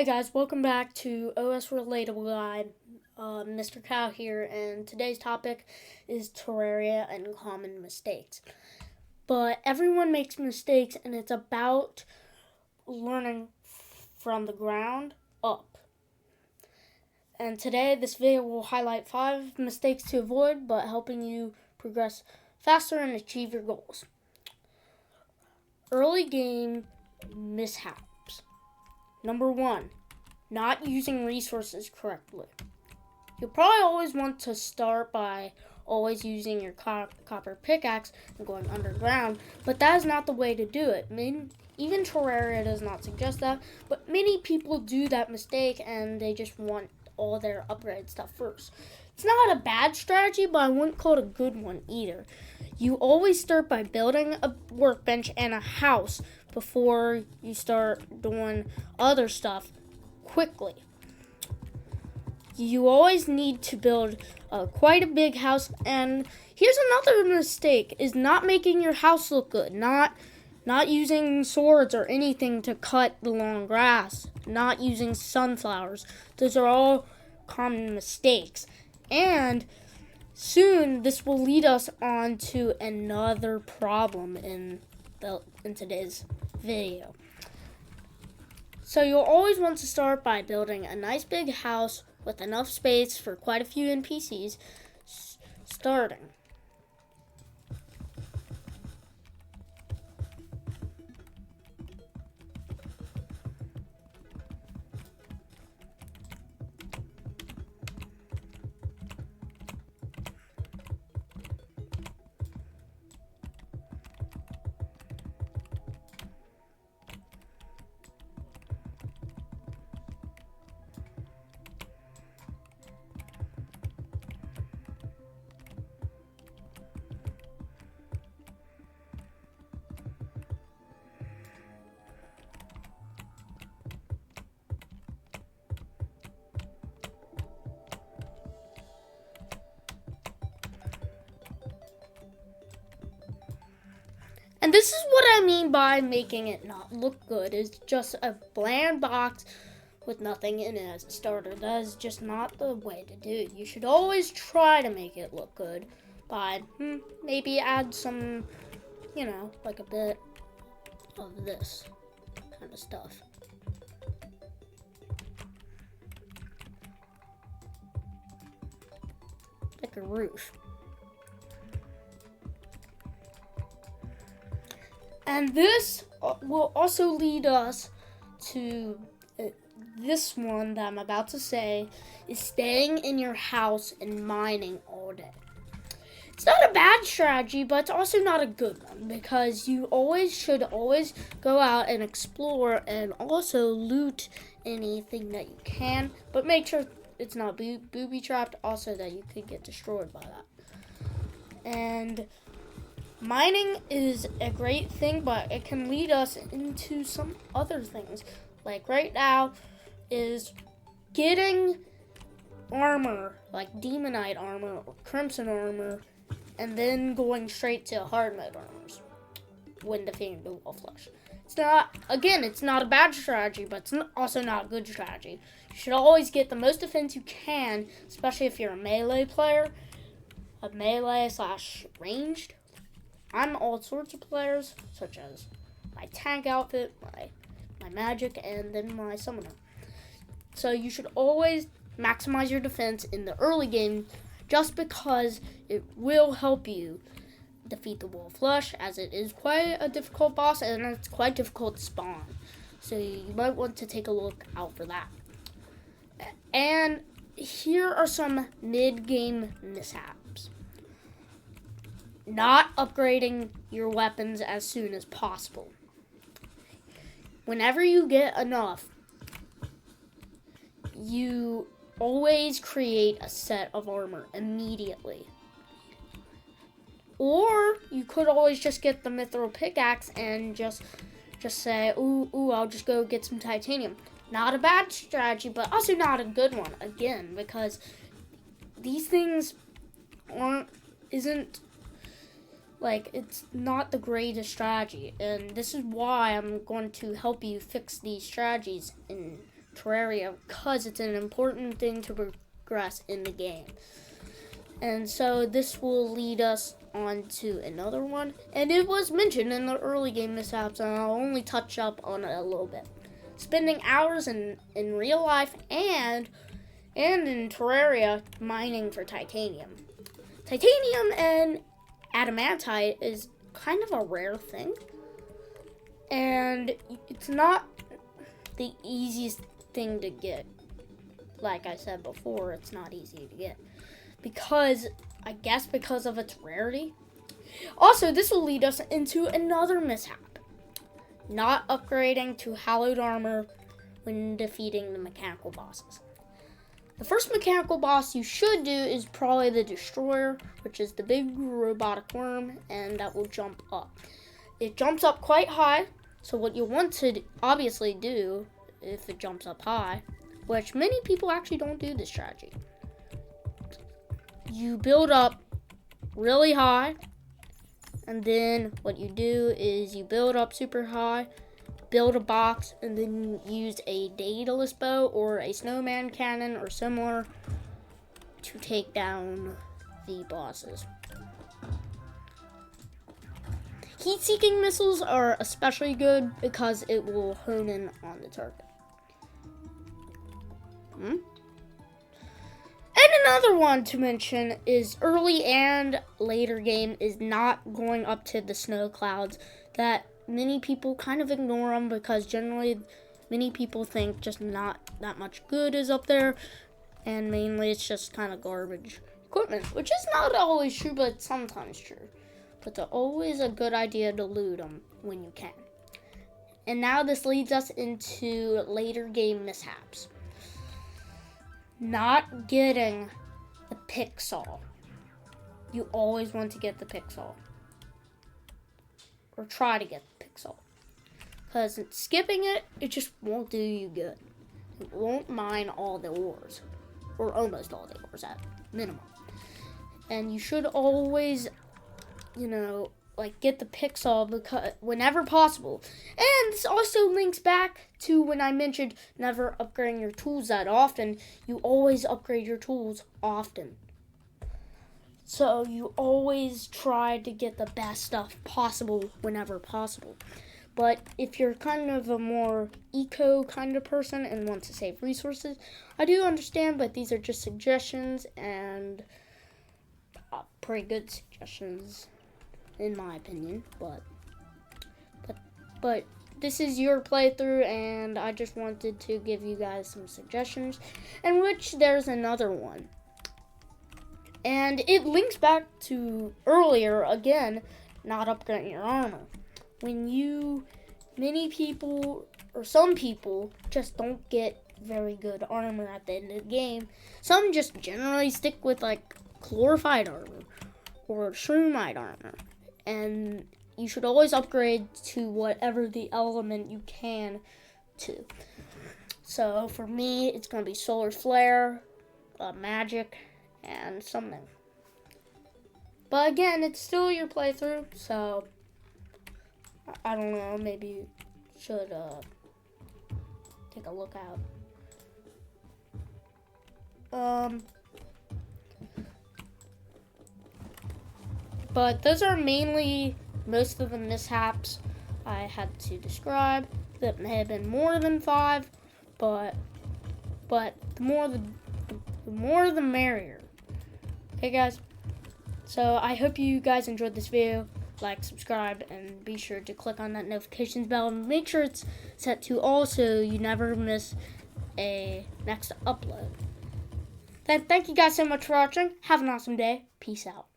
Hey guys, welcome back to OS Relatable Guide. Mr. Cow here, and today's topic is Terraria and common mistakes. But everyone makes mistakes, and it's about learning from the ground up. And today, this video will highlight 5 mistakes to avoid, but helping you progress faster and achieve your goals. Early game mishaps. Number 1, not using resources correctly. You'll probably always want to start by always using your copper pickaxe and going underground, but that is not the way to do it. Even Terraria does not suggest that, but many people do that mistake and they just want all their upgrade stuff first. It's not a bad strategy, but I wouldn't call it a good one either. You always start by building a workbench and a house before you start doing other stuff quickly. You always need to build quite a big house, and here's another mistake, is not making your house look good, not using swords or anything to cut the long grass, not using sunflowers. Those are all common mistakes, and soon this will lead us on to another problem in today's video. So you'll always want to start by building a nice big house with enough space for quite a few NPCs starting. And this is what I mean by making it not look good. It's just a bland box with nothing in it as a starter. That is just not the way to do it. You should always try to make it look good by maybe add some, like a bit of this kind of stuff. Like a roof. And this will also lead us to this one that I'm about to say, is staying in your house and mining all day. It's not a bad strategy, but it's also not a good one, because you should always go out and explore and also loot anything that you can, but make sure it's not booby-trapped, also that you could get destroyed by that. And mining is a great thing, but it can lead us into some other things. Like right now is getting armor, like demonite armor or crimson armor, and then going straight to hard mode armors when defeating the wolf flesh. It's not a bad strategy, but it's also not a good strategy. You should always get the most defense you can, especially if you're a melee player, a melee/ranged. I'm all sorts of players, such as my tank outfit, my magic, and then my summoner. So you should always maximize your defense in the early game, just because it will help you defeat the wolf flesh, as it is quite a difficult boss and it's quite difficult to spawn. So you might want to take a look out for that. And here are some mid-game mishaps. Not upgrading your weapons as soon as possible. Whenever you get enough, you always create a set of armor immediately. Or you could always just get the mithril pickaxe and just say, ooh, I'll just go get some titanium. Not a bad strategy, but also not a good one, again, because these things it's not the greatest strategy, and this is why I'm going to help you fix these strategies in Terraria because it's an important thing to progress in the game. And so this will lead us on to another one. And it was mentioned in the early game mishaps, and I'll only touch up on it a little bit. Spending hours in real life and in Terraria mining for titanium. Titanium and adamantite is kind of a rare thing. And it's not the easiest thing to get. Like I said before, it's not easy to get. Because of its rarity. Also, this will lead us into another mishap. Not upgrading to hallowed armor when defeating the mechanical bosses. The first mechanical boss you should do is probably the Destroyer, which is the big robotic worm, and that will jump up. It jumps up quite high, so what you'll want to obviously do if it jumps up high, which many people actually don't do this strategy. You build up really high, and then what you do is you build up super high, build a box, and then use a Daedalus bow or a snowman cannon or similar to take down the bosses. Heat-seeking missiles are especially good because it will hone in on the target. And another one to mention is early and later game is not going up to the snow clouds. That many people kind of ignore them because generally many people think just not that much good is up there, and mainly it's just kind of garbage equipment, which is not always true, but sometimes true. But they're always a good idea to loot them when you can. And now this leads us into later game mishaps. Not getting the pick saw. You always want to get the pick saw. Or try to get the pick saw. Because skipping it, it just won't do you good. It won't mine all the ores. Or almost all the ores at minimum. And you should always, get the pick saw because whenever possible. And this also links back to when I mentioned never upgrading your tools that often. You always upgrade your tools often. So you always try to get the best stuff possible whenever possible. But if you're kind of a more eco kind of person and want to save resources, I do understand, but these are just suggestions and pretty good suggestions in my opinion. But this is your playthrough, and I just wanted to give you guys some suggestions, in which there's another one. And it links back to earlier, again, not upgrading your armor. Many people, or some people, just don't get very good armor at the end of the game. Some just generally stick with, glorified armor, or shroomite armor. And you should always upgrade to whatever the element you can to. So, for me, it's going to be solar flare, magic, and something. But again, it's still your playthrough, so I don't know, maybe you should take a look out. But those are mainly most of the mishaps I had to describe. That may have been more than 5, but the more the merrier. Okay, guys? So I hope you guys enjoyed this video. Like, subscribe, and be sure to click on that notifications bell and make sure it's set to all so you never miss a next upload. Thank you guys so much for watching. Have an awesome day. Peace out.